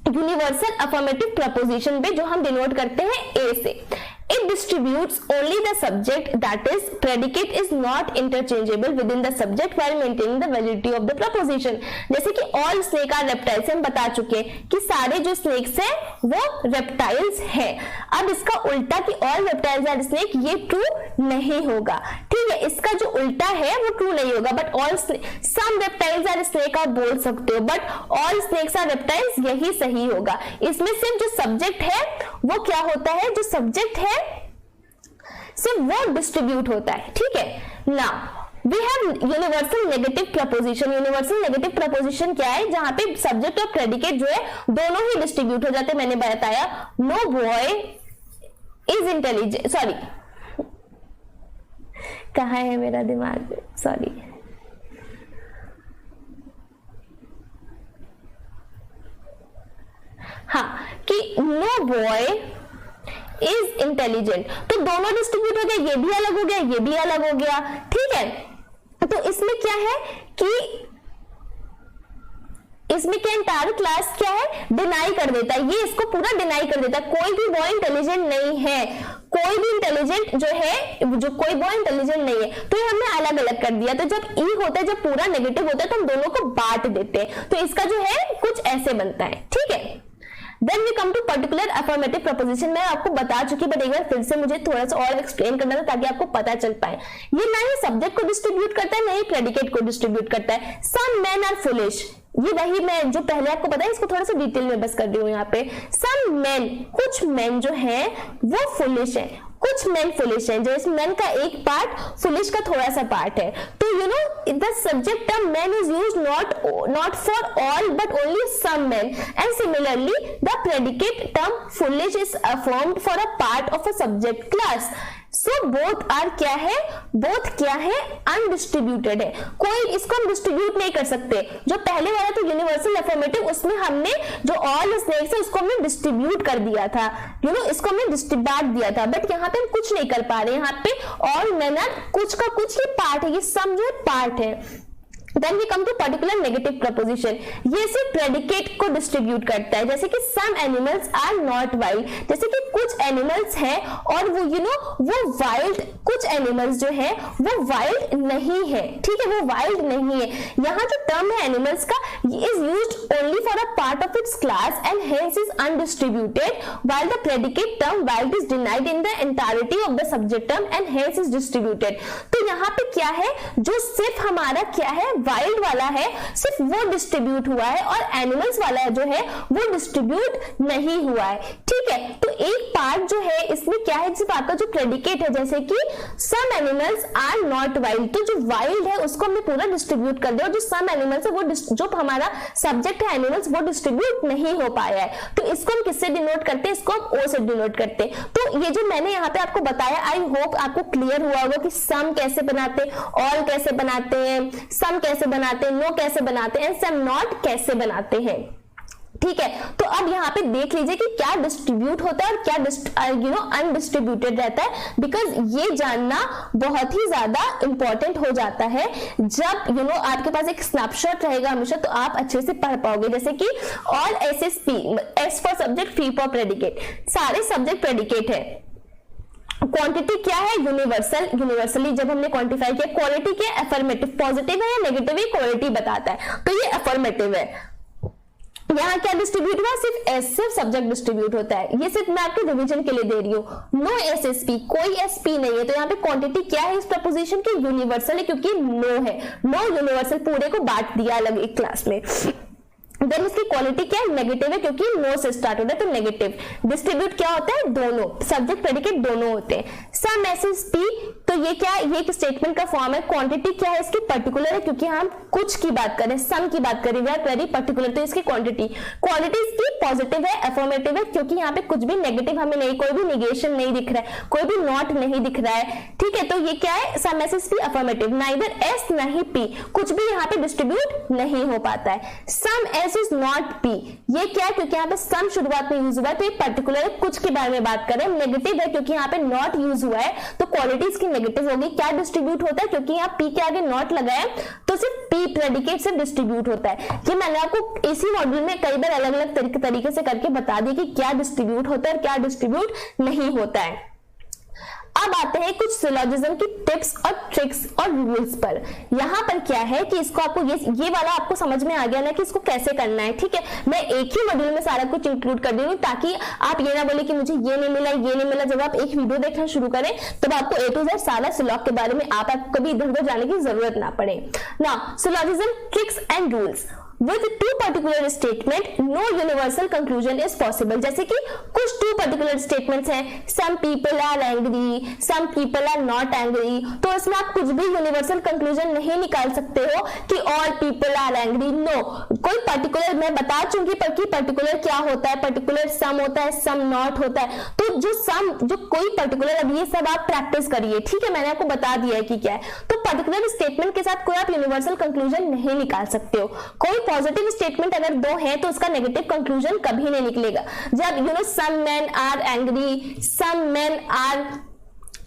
यूनिवर्सल अफर्मेटिव प्रपोजिशन पे, जो हम डिनोट करते हैं ए से. It distributes only the subject, that is predicate is not interchangeable within the subject while maintaining the validity of the proposition. जैसे कि all snake are reptiles, हम बता चुके कि सारे जो snakes हैं वो reptiles हैं. अब इसका उल्टा कि all reptiles are snake, ये true नहीं होगा. ठीक है, इसका जो उल्टा है वो true नहीं होगा. But all some reptiles are snake आप बोल सकते हो, but all snakes are reptiles, यही सही होगा. इसमें सिर्फ जो सब्जेक्ट है वो क्या होता है, जो सब्जेक्ट है सिर्फ वो डिस्ट्रीब्यूट होता है. ठीक है, now we have universal negative proposition. Universal negative proposition क्या है, जहां पे सब्जेक्ट और प्रेडिकेट जो है दोनों ही डिस्ट्रीब्यूट हो जाते हैं. मैंने बताया no boy is intelligent, sorry कहाँ है मेरा दिमाग, सॉरी, हाँ, कि नो बॉय इज इंटेलिजेंट, तो दोनों डिस्ट्रीब्यूट हो गए, ये भी अलग हो गया, ये भी अलग हो गया. ठीक है, तो इसमें क्या है कि इसमें क्या एंटायर क्लास क्या है, डिनाई कर देता है, ये इसको पूरा डिनाई कर देता है. कोई भी बॉय इंटेलिजेंट नहीं है, कोई भी इंटेलिजेंट जो है, जो कोई बॉय इंटेलिजेंट नहीं है, तो ये हमने अलग अलग कर दिया. तो जब ई होता है, जब पूरा नेगेटिव होता है, तो हम दोनों को बांट देते हैं. तो इसका जो है कुछ ऐसे बनता है. ठीक है, then we come to particular affirmative proposition. मैं आपको बता चुकी, बट एक बार फिर से मुझे थोड़ा सा और एक्सप्लेन करना था ताकि आपको पता चल पाए. ये ना ही सब्जेक्ट को डिस्ट्रीब्यूट करता है, ना ही प्रेडिकेट को डिस्ट्रीब्यूट करता है. सम मेन आर फुलिश, ये वही मैं जो पहले आपको बताया, इसको थोड़ा सा डिटेल में बस कर रही हूँ यहाँ पे. सम मेन, कुछ मेन जो है वो फुलिश है, कुछ मेन फुलिश है. जैसे मेन का एक पार्ट, फुलिश का थोड़ा सा पार्ट है. तो you know the subject term men is used not for all but only some men, and similarly the predicate term foolish is affirmed for a part of a subject class. So both are क्या है, बोथ क्या है, अनडिस्ट्रीब्यूटेड है. कोई इसको हम डिस्ट्रीब्यूट नहीं कर सकते. जो पहले वाला तो यूनिवर्सल अफर्मेटिव, उसमें हमने जो ऑल स्नेक्स है उसको हमने डिस्ट्रीब्यूट कर दिया था, यू नो, इसको हमने डिस्ट्रीब्यूट दिया था. बट यहाँ पे हम कुछ नहीं कर पा रहे. यहाँ पे ऑल मेन आर, कुछ का कुछ ही पार्ट है, ये सम जो पार्ट है. Then we come to particular negative proposition. ये सिर्फ प्रेडिकेट को डिस्ट्रीब्यूट करता है. जैसे कि some animals are not wild, जैसे कि कुछ एनिमल्स हैं और वो यू नो वो वाइल्ड, कुछ एनिमल्स जो है वो वाइल्ड नहीं है. ठीक है, वो वाइल्ड नहीं है. यहाँ जो टर्म है एनिमल्स का, is used only for a part of its class and hence is undistributed, while the predicate term wild is denied in the entirety of the subject term and hence is distributed. तो यहाँ पे क्या है, जो सिर्फ हमारा क्या है, वाइल्ड वाला है, सिर्फ वो डिस्ट्रीब्यूट हुआ है, और एनिमल्स वाला जो है वो डिस्ट्रीब्यूट नहीं हुआ है. ठीक है, तो एक पार्ट जो है इसमें क्या है, सिर्फ आपका जो प्रेडिकेट है, जैसे कि some animals are not wild, तो जो वाइल्ड है उसको हमने पूरा डिस्ट्रीब्यूट कर दिया, और जो सम एनिमल्स है वो जो हमारा सब्जेक्ट है एनिमल्स, वो डिस्ट्रीब्यूट नहीं हो पाया है. तो इसको हम किससे डिनोट करते हैं, इसको हम ओ से डिनोट करते हैं. तो ये जो मैंने यहाँ पे आपको बताया, आई होप आपको क्लियर हुआ होगा कि सम कैसे बनाते हैं, ऑल कैसे बनाते हैं, सम कैसे बनाते हैं, नो कैसे बनाते हैं, सम नॉट कैसे बनाते हैं. ठीक है, तो अब यहाँ पे देख लीजिए कि क्या डिस्ट्रीब्यूट होता है और क्या अनडिस्ट्रीब्यूटेड रहता है, बिकॉज ये जानना बहुत ही ज्यादा इंपॉर्टेंट हो जाता है जब आपके पास एक स्नैपशॉट रहेगा हमेशा, तो आप अच्छे से पढ़ पाओगे। जैसे कि all SSP, S for subject, P for predicate, सारे सब्जेक्ट प्रेडिकेट है। क्वांटिटी क्या है? यूनिवर्सल, यूनिवर्सली जब हमने क्वांटिफाई किया। क्वालिटी क्या है? अफर्मेटिव, पॉजिटिव है या नेगेटिव है क्वालिटी बताता है, तो ये अफर्मेटिव है। यहाँ क्या डिस्ट्रीब्यूट हुआ? सिर्फ एस, सिर्फ सब्जेक्ट डिस्ट्रीब्यूट होता है। ये सिर्फ मैं आपके रिवीजन के लिए दे रही हूँ। नो SSP, कोई SP नहीं है। तो यहाँ पे क्वांटिटी क्या है इस प्रपोजिशन की? यूनिवर्सल है, क्योंकि नो है। नो यूनिवर्सल पूरे को बांट दिया अलग एक क्लास में। देन इसकी क्वालिटी क्या है? नेगेटिव है, क्योंकि नो से स्टार्ट होता है, तो नेगेटिव। डिस्ट्रीब्यूट क्या होता है? दोनों, सब्जेक्ट प्रेडिकेट दोनों होते हैं। सम SSP, तो ये क्या है? ये एक स्टेटमेंट का फॉर्म है। क्वांटिटी क्या है इसकी? पर्टिकुलर है, क्योंकि हम कुछ की बात करें, सम की बात करें, वी आर वेरी पर्टिकुलर, तो इसकी क्वांटिटी। क्वालिटी इसकी पॉजिटिव है, अफर्मेटिव है, क्योंकि यहाँ पे कुछ भी नेगेटिव हमें नहीं, कोई भी निगेशन नहीं दिख रहा है, कोई भी नॉट नहीं दिख रहा है। ठीक है, तो ये क्या है? सम SSP अफर्मेटिव, नाइदर S नहीं P, कुछ भी यहाँ पे डिस्ट्रीब्यूट नहीं हो पाता है। सम S इज नॉट P, ये क्या है? क्योंकि यहाँ पे सम शुरुआत में यूज हुआ है, तो ये पर्टिकुलर है, कुछ के बारे में बात करें। नेगेटिव है, क्योंकि यहाँ पे नॉट यूज हुआ है, तो क्वालिटी इसकी नेगेटिव होगी। क्या डिस्ट्रीब्यूट होता है? क्योंकि यहाँ P के आगे नॉट लगा है, तो सिर्फ P प्रेडिकेट से डिस्ट्रीब्यूट होता है। ये मैंने आपको इसी मॉड्यूल में कई बार अलग अलग तरीके से करके बता दी कि क्या डिस्ट्रीब्यूट होता है और क्या डिस्ट्रीब्यूट नहीं होता है। अब आते हैं कुछ सिलोजिज्म की टिप्स और ट्रिक्स और रूल्स पर। यहाँ पर क्या है कि इसको आपको ये वाला आपको समझ में आ गया ना कि इसको कैसे करना है। ठीक है, मैं एक ही मॉड्यूल में सारा कुछ इंक्लूड कर दे रही हूँ, ताकि आप ये ना बोले कि मुझे ये नहीं मिला, ये नहीं मिला। जब आप एक वीडियो देखना शुरू करें तब आपको A to Z सारा सिलॉग के बारे में आपको कभी इधर उधर जाने की जरूरत ना पड़े ना। Syllogism, tricks and rules. With two particular statement, no universal conclusion is possible। जैसे कि कुछ two particular statements हैं, some people are angry, some people are not angry, तो इसमें आप कुछ भी universal conclusion नहीं निकाल सकते हो कि all people are angry। No, कोई particular मैं बता चुकी पर कि particular क्या होता है, particular some होता है, some not होता है। तो जो some, जो कोई particular, अब ये सब आप प्रैक्टिस करिए। ठीक है, मैंने आपको बता दिया है कि क्या है। तो particular statement के साथ कोई आप universal conclusion नहीं निकाल सकते हो। कोई पॉजिटिव स्टेटमेंट अगर दो है तो उसका नेगेटिव कंक्लूजन कभी नहीं निकलेगा। जब some man are angry, some man are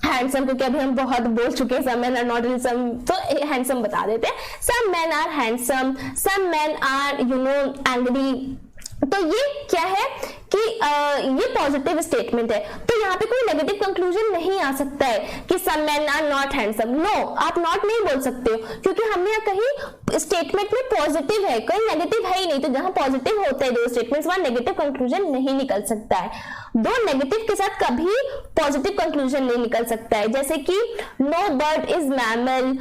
handsome, क्योंकि अभी हम बहुत बोल चुके हैं some man are not handsome, तो हैंडसम बता देते हैं। Some man are handsome, some man are angry, तो ये क्या है कि ये पॉजिटिव स्टेटमेंट है, तो यहाँ पे कोई नेगेटिव कंक्लूजन नहीं आ सकता है कि some man are not handsome. No, आप नॉट नहीं बोल सकते हो, क्योंकि हमने यहाँ कहीं स्टेटमेंट में पॉजिटिव है, कोई नेगेटिव है ही नहीं। तो जहां पॉजिटिव होते हैं दो स्टेटमेंट्स, वहां नेगेटिव कंक्लूजन नहीं निकल सकता है। दो नेगेटिव के साथ कभी पॉजिटिव कंक्लूजन नहीं निकल सकता है। जैसे कि no bird is mammal,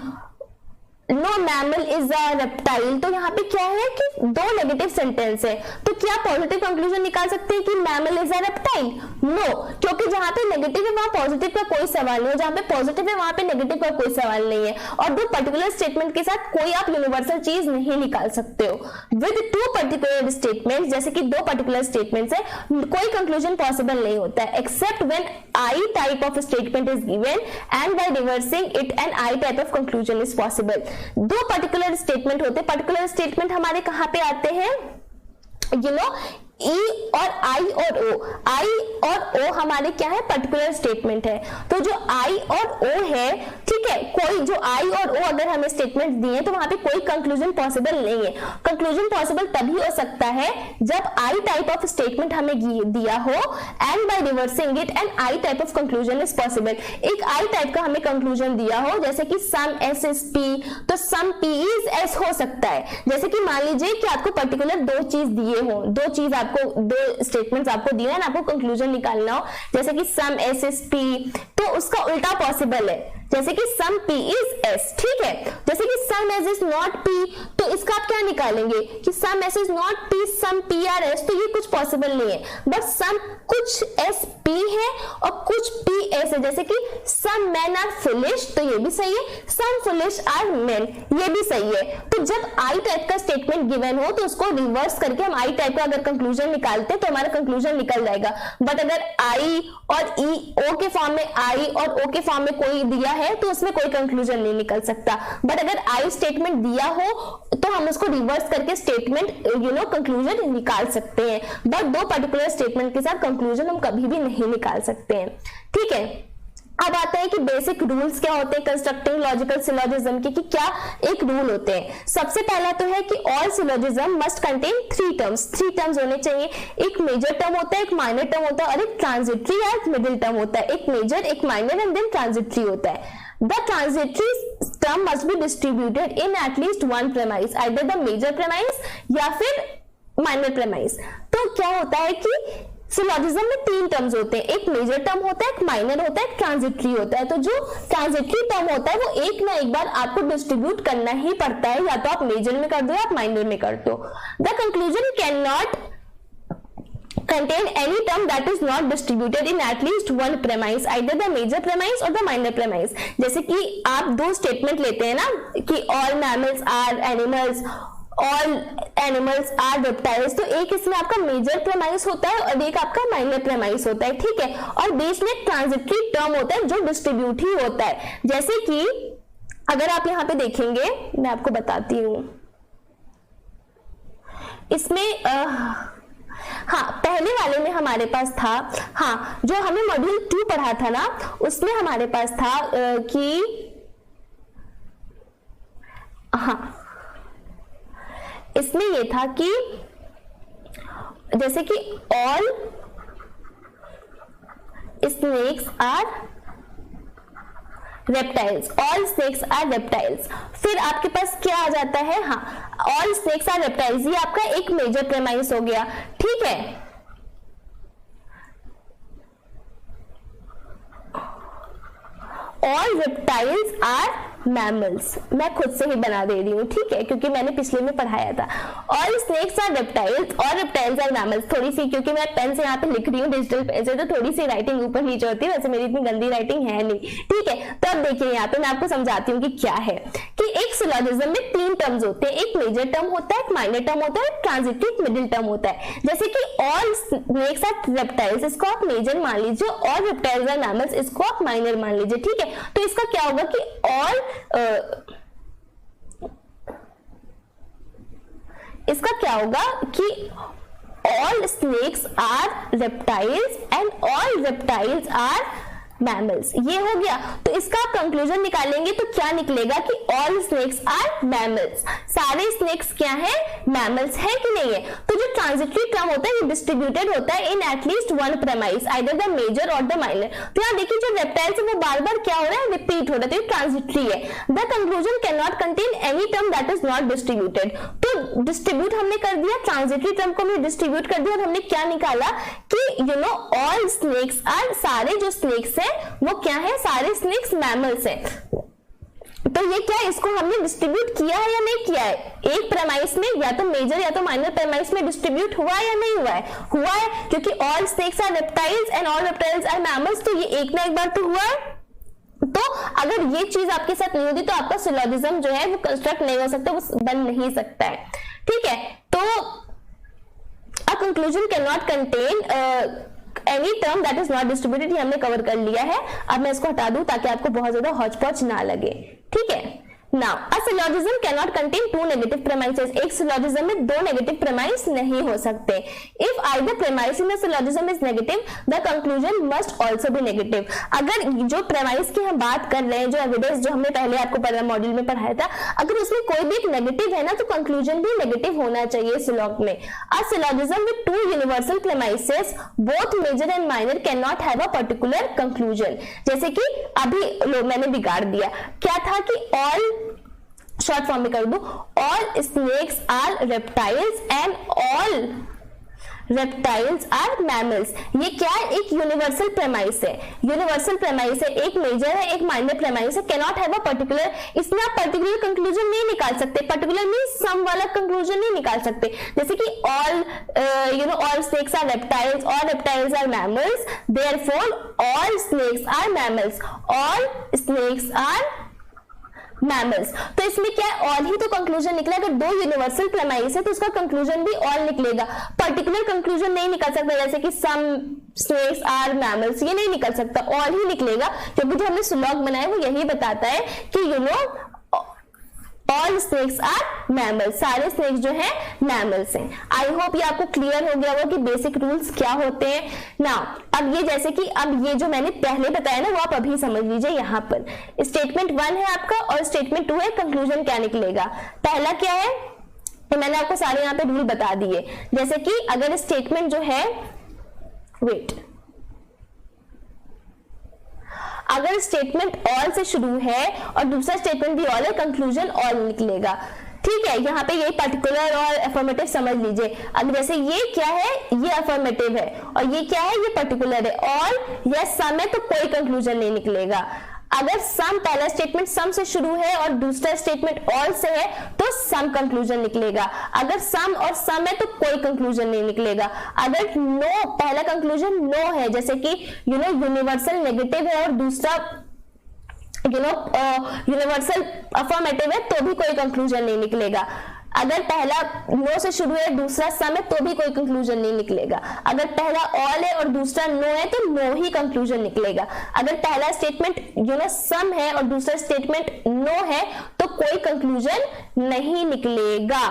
no mammal is a reptile, तो यहाँ पे क्या है कि दो नेगेटिव सेंटेंस है, तो क्या पॉजिटिव कंक्लूजन निकाल सकते हैं कि mammal is a reptile? No, क्योंकि जहां पे नेगेटिव है वहां पॉजिटिव का कोई सवाल नहीं है, जहां पे पॉजिटिव है वहां पे नेगेटिव का कोई सवाल नहीं है। और दो पर्टिकुलर स्टेटमेंट के साथ कोई आप यूनिवर्सल चीज नहीं निकाल सकते हो। विद टू पर्टिकुलर स्टेटमेंट, जैसे कि दो पर्टिकुलर स्टेटमेंट्स है, कोई कंक्लूजन पॉसिबल नहीं होता है except when I type of statement is given and by reversing it an I type of conclusion is possible. दो पर्टिकुलर स्टेटमेंट होते हैं। पर्टिकुलर स्टेटमेंट हमारे कहां पे आते हैं? ई और आई और ओ, आई और ओ हमारे क्या है? पर्टिकुलर स्टेटमेंट है। तो जो आई और ओ है, ठीक है, कोई जो आई और ओ अगर हमें स्टेटमेंट दिए तो वहां पे कोई कंक्लूजन पॉसिबल नहीं है। कंक्लूजन पॉसिबल तभी हो सकता है जब आई टाइप ऑफ स्टेटमेंट हमें दिया हो and by reversing it and I type of conclusion is possible. एक आई टाइप का हमें कंक्लूजन दिया हो, जैसे कि सम एस इज पी, तो सम पी इज एस हो सकता है। जैसे कि मान लीजिए कि आपको पर्टिकुलर दो चीज दिए हो, दो स्टेटमेंट्स आपको दिए हैं, आपको कंक्लूजन निकालना हो, जैसे कि सम एस इज पी, तो उसका उल्टा पॉसिबल है, जैसे कि सम पी इज एस। ठीक है, जैसे कि some S is not P, तो इसका आप क्या निकालेंगे कि some S is not P, some P are S, तो ये कुछ पॉसिबल नहीं है। बट सम कुछ एस P है और कुछ PS है, जैसे कि some men are foolish, तो ये भी सही है, some foolish are men, ये भी सही है। तो जब I टाइप का स्टेटमेंट गिवन हो तो उसको रिवर्स करके हम I टाइप का अगर कंक्लूजन निकालते तो हमारा कंक्लूजन निकल जाएगा। बट अगर I और E O के फॉर्म में I और O के फॉर्म में कोई दिया है तो उसमें कोई कंक्लूजन नहीं निकल सकता। बट अगर I स्टेटमेंट दिया हो तो हम उसको रिवर्स करके स्टेटमेंट कंक्लूजन निकाल सकते हैं। बट दो पर्टिकुलर स्टेटमेंट के साथ कंक्लूजन हम कभी भी नहीं निकाल सकते हैं। ठीक है, अब आता है कि बेसिक रूल्स क्या होते हैं कंस्ट्रक्टिंग लॉजिकल सिलोजिज्म के, कि क्या एक रूल होते हैं। सबसे पहला तो है कि all syllogism must contain three terms होने चाहिए। एक मेजर टर्म होता है, एक माइनर टर्म होता है और एक ट्रांजिटरी या मिडिल टर्म होता है। एक मेजर, एक माइनर एंड देन ट्रांजिटरी होता है। The transitory term must be distributed in at least one premise, either the major premise या फिर minor premise। तो क्या होता है कि सिलोजिज्म में तीन टर्म्स होते हैं, एक मेजर टर्म होता है, एक माइनर होता है, एक ट्रांजिटरी होता है। तो जो ट्रांजिटरी टर्म होता है वो एक ना एक बार आपको डिस्ट्रीब्यूट करना ही पड़ता है, या तो आप मेजर में कर दो या आप माइनर में कर दो। The conclusion can not contain any term that is not distributed in at least one premise, either the major premise or the minor premise। जैसे कि आप दो स्टेटमेंट लेते हैं ना कि all mammals are animals, all animals are reptiles, तो एक इसमें आपका मेजर प्रेमाइस होता है और एक आपका माइनर प्रेमाइस होता है। ठीक है, और बीच में ट्रांजिटरी टर्म होता है जो डिस्ट्रीब्यूट ही होता है। जैसे कि अगर आप यहाँ पे देखेंगे, मैं आपको बताती हूँ इसमें हाँ, पहले वाले में हमारे पास था, हाँ, जो हमें मॉड्यूल 2 पढ़ा था ना, उसमें हमारे पास था कि हाँ, इसमें ये था कि जैसे कि all snakes are reptiles, all snakes are reptiles. फिर आपके पास क्या आ जाता है, हाँ, ऑल स्नेक्स आर रेप्टाइल्स, ये आपका एक मेजर प्रेमाइस हो गया। ठीक है, ऑल रेप्टाइल्स आर मैमल्स, मैं खुद से ही बना दे रही हूँ, ठीक है, क्योंकि मैंने पिछले में पढ़ाया था। ऑल स्नेक्स आर रेप्टाइल्स और रेप्टाइल्स आर मैमल्स। थोड़ी सी, क्योंकि मैं पेन से यहाँ पे लिख रही हूँ डिजिटल पेन से, तो थोड़ी सी राइटिंग ऊपर नीचे होती है, वैसे मेरी इतनी गंदी राइटिंग है नहीं। ठीक है, तो अब देखिए यहाँ पे मैं आपको समझाती हूँ कि क्या है, कि एक सिलोजिज्म में तीन टर्म्स होते हैं, एक मेजर टर्म होता है, एक माइनर टर्म होता है, एक ट्रांजिटिव मिडिल टर्म होता है। जैसे कि ऑल स्नेक्स आर रेप्टाइल्स, इसको आप मेजर मान लीजिए, और रेप्टाइल्स आर मैमल्स, इसको आप माइनर मान लीजिए। ठीक है, तो इसका क्या होगा कि इसका क्या होगा कि all snakes are reptiles and all reptiles are mammals. ये हो गया, तो इसका आप कंक्लूजन निकालेंगे तो क्या निकलेगा कि ऑल स्नेक्स आर मैमल्स, सारे स्नेक्स क्या है, मैमल्स है कि नहीं है। तो जो ट्रांजिटरी टर्म होता है ये डिस्ट्रीब्यूटेड होता है in at least one premise, either the major और द माइनर। तो यहाँ देखिए जो रेप्टाइल्स है वो बार बार क्या हो रहा है, रिपीट हो रहा है, तो ये ट्रांजिटरी है। The conclusion can not contain any term that is not distributed. तो डिस्ट्रीब्यूट हमने कर दिया, ट्रांजिटरी टर्म को हमने डिस्ट्रीब्यूट कर दिया, और हमने क्या निकाला कि ऑल स्नेक्स आर, सारे जो स्नेक्स है वो क्या है, सारे स्नेक्स मैमल्स हैं। तो ये क्या है, इसको हमने डिस्ट्रीब्यूट किया है या नहीं किया है, एक प्रेमाइस में या तो मेजर या तो माइनर प्रेमाइस में डिस्ट्रीब्यूट हुआ है या नहीं हुआ है, हुआ है, क्योंकि all snakes are reptiles and all reptiles are mammals, तो ये एक ना एक बार तो हुआ है। तो अगर ये चीज आपके साथ नहीं होती तो आपका सिलोजिज्म जो है वो कंस्ट्रक्ट नहीं हो सकता, वो बन नहीं सकता है। ठीक है, तो a conclusion can not contain any term that is not distributed, ये हमने कवर कर लिया है। अब मैं इसको हटा दूं ताकि आपको बहुत ज्यादा हौच पौच ना लगे। ठीक है, Now, a syllogism cannot contain two negative premises. एक syllogism में दो negative premise नहीं हो सकते. If either premise in a syllogism is negative, the conclusion must also be negative. अगर जो premise की हम बात कर रहे हैं, जो evidence जो हमने पहले आपको मॉड्यूल में पढ़ाया था, अगर उसमें कोई भी एक negative है ना, तो conclusion भी negative होना चाहिए syllogism में. A syllogism with two universal premises, both major and minor, cannot have a particular conclusion. जैसे कि अभी मैंने बिगाड़ दिया, क्या था कि all शॉर्ट फॉर्म में कर दूं, all snakes are reptiles and all reptiles are mammals. ये क्या है, एक यूनिवर्सल प्रेमाइस है, यूनिवर्सल प्रेमाइस है, एक मेजर है एक माइनर प्रेमाइस है। कैनॉट हैव अ पर्टिकुलर, इसमें आप पर्टिकुलर कंक्लूजन नहीं निकाल सकते, पर्टिकुलर मींस सम वाला कंक्लूजन नहीं निकाल सकते, जैसे कि all all snakes are reptiles, all reptiles are mammals, therefore all snakes are mammals, all snakes are mammals. तो इसमें क्या है, ऑल ही तो कंक्लूजन निकला, अगर दो यूनिवर्सल प्रेमाइस है तो उसका कंक्लूजन भी ऑल निकलेगा, पर्टिकुलर कंक्लूजन नहीं निकल सकता, जैसे कि सम स्नेक्स आर मैमल्स, ये नहीं निकल सकता, ऑल ही निकलेगा, क्योंकि जो हमने स्लॉग बनाया वो यही बताता है कि ऑल स्नेक्स आर मैमल्स, सारे स्नेक्स जो है मैमल्स हैं। आई होप ये आपको क्लियर हो गया होगा कि बेसिक रूल्स क्या होते हैं ना। अब ये जैसे कि अब ये जो मैंने पहले बताया ना वो आप अभी समझ लीजिए। यहाँ पर स्टेटमेंट 1 है आपका और स्टेटमेंट 2 है, कंक्लूजन क्या निकलेगा। पहला क्या है, तो मैंने आपको सारे यहाँ पे रूल बता दिए, जैसे कि अगर स्टेटमेंट जो है अगर स्टेटमेंट ऑल से शुरू है और दूसरा स्टेटमेंट भी ऑल है, कंक्लूजन ऑल निकलेगा। ठीक है, यहाँ पे ये पर्टिकुलर और अफर्मेटिव समझ लीजिए। अब जैसे ये क्या है, ये अफर्मेटिव है और ये क्या है, ये पर्टिकुलर है। ऑल या सम है तो कोई कंक्लूजन नहीं निकलेगा। अगर सम, पहला स्टेटमेंट सम से शुरू है और दूसरा स्टेटमेंट ऑल से है तो सम कंक्लूजन निकलेगा। अगर सम और सम है तो कोई कंक्लूजन नहीं निकलेगा। अगर नो, पहला कंक्लूजन नो है, जैसे कि यूनिवर्सल नेगेटिव है और दूसरा यूनिवर्सल अफर्मेटिव है तो भी कोई कंक्लूजन नहीं निकलेगा। अगर पहला नो से शुरू है दूसरा सम है तो भी कोई कंक्लूजन नहीं निकलेगा। अगर पहला ऑल है और दूसरा नो है तो नो ही कंक्लूजन निकलेगा। अगर पहला स्टेटमेंट सम है और दूसरा स्टेटमेंट नो है तो कोई कंक्लूजन नहीं निकलेगा।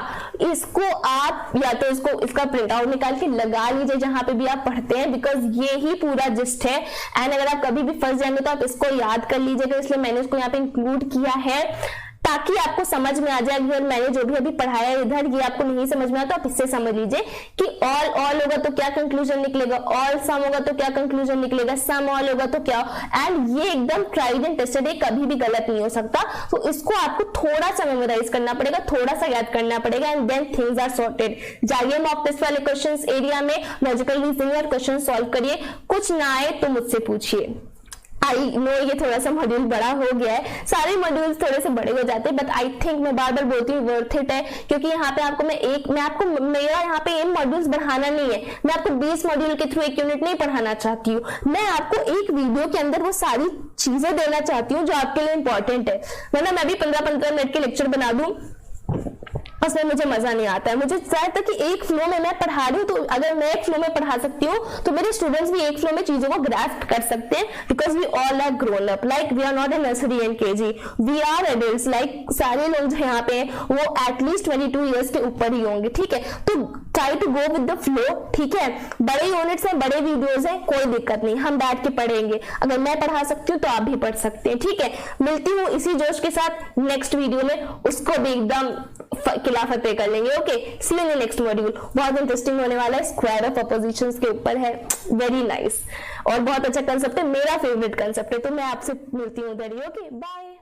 इसको आप या तो इसका प्रिंट आउट निकाल के लगा लीजिए जहां पे भी आप पढ़ते हैं, बिकॉज ये ही पूरा जिस्ट है। एंड अगर आप कभी भी फंस जाएंगे तो आप इसको याद कर लीजिएगा, इसलिए मैंने इसको यहाँ पे इंक्लूड किया है ताकि आपको समझ में आ जाए। अगर मैंने जो भी अभी पढ़ाया इधर ये आपको नहीं समझ में आता तो आप इससे समझ लीजिए कि ऑल होगा तो क्या कंक्लूजन निकलेगा, ऑल सम होगा तो क्या कंक्लूजन निकलेगा, सम ऑल होगा तो क्या। एंड ये एकदम ट्राइड एंड टेस्टेड है, कभी भी गलत नहीं हो सकता। तो इसको आपको थोड़ा सा मेमोराइज करना पड़ेगा, थोड़ा सा याद करना पड़ेगा, and then things are sorted. जाइए मॉक टेस्ट वाले क्वेश्चंस एरिया में लॉजिकल रीजनिंग और क्वेश्चन सॉल्व करिए। कुछ ना आए तो मुझसे पूछिए। आई नो ये थोड़ा सा मॉड्यूल बड़ा हो गया है, सारे मॉड्यूल्स थोड़े से बड़े हो जाते हैं, बट आई थिंक मैं बार बार बोलती हूँ वर्थ इट है, क्योंकि यहाँ पे आपको मेरा यहाँ पे एम मॉड्यूल्स बढ़ाना नहीं है। मैं आपको 20 मॉड्यूल के थ्रू एक यूनिट नहीं पढ़ाना चाहती हूँ, मैं आपको एक वीडियो के अंदर वो सारी चीजें देना चाहती हूँ जो आपके लिए इंपॉर्टेंट है। वरना मैं भी 15-15 मिनट के लेक्चर बना दूं, उसमें मुझे मजा नहीं आता है। मुझे चाहता कि एक फ्लो में मैं पढ़ा रही हूँ, तो अगर मैं एक फ्लो में पढ़ा सकती हूँ तो मेरे स्टूडेंट्स भी एक फ्लो में चीजों को ग्रास्प कर सकते हैं, because we all are grown up, like we are not in nursery and KG, we are adults. Like सारे लोग जो यहाँ पे वो एटलीस्ट 22 ईयर्स के ऊपर ही होंगे। ठीक है, तो try to go with the flow. ठीक है, बड़े यूनिट्स हैं, बड़े वीडियोस हैं, कोई दिक्कत नहीं, हम बैठ के पढ़ेंगे। अगर मैं पढ़ा सकती हूँ तो आप भी पढ़ सकते हैं। ठीक है, मिलती हूँ इसी जोश के साथ नेक्स्ट वीडियो में, उसको भी एकदम किला फतेह कर लेंगे। Okay, see you in next module. बहुत इंटरेस्टिंग होने वाला है, स्क्वायर ऑफ अपोजिशंस के ऊपर है, वेरी नाइस और बहुत अच्छा कंसेप्ट है, मेरा फेवरेट कंसेप्ट है। तो मैं आपसे मिलती हूँ उधर ही। Okay, bye.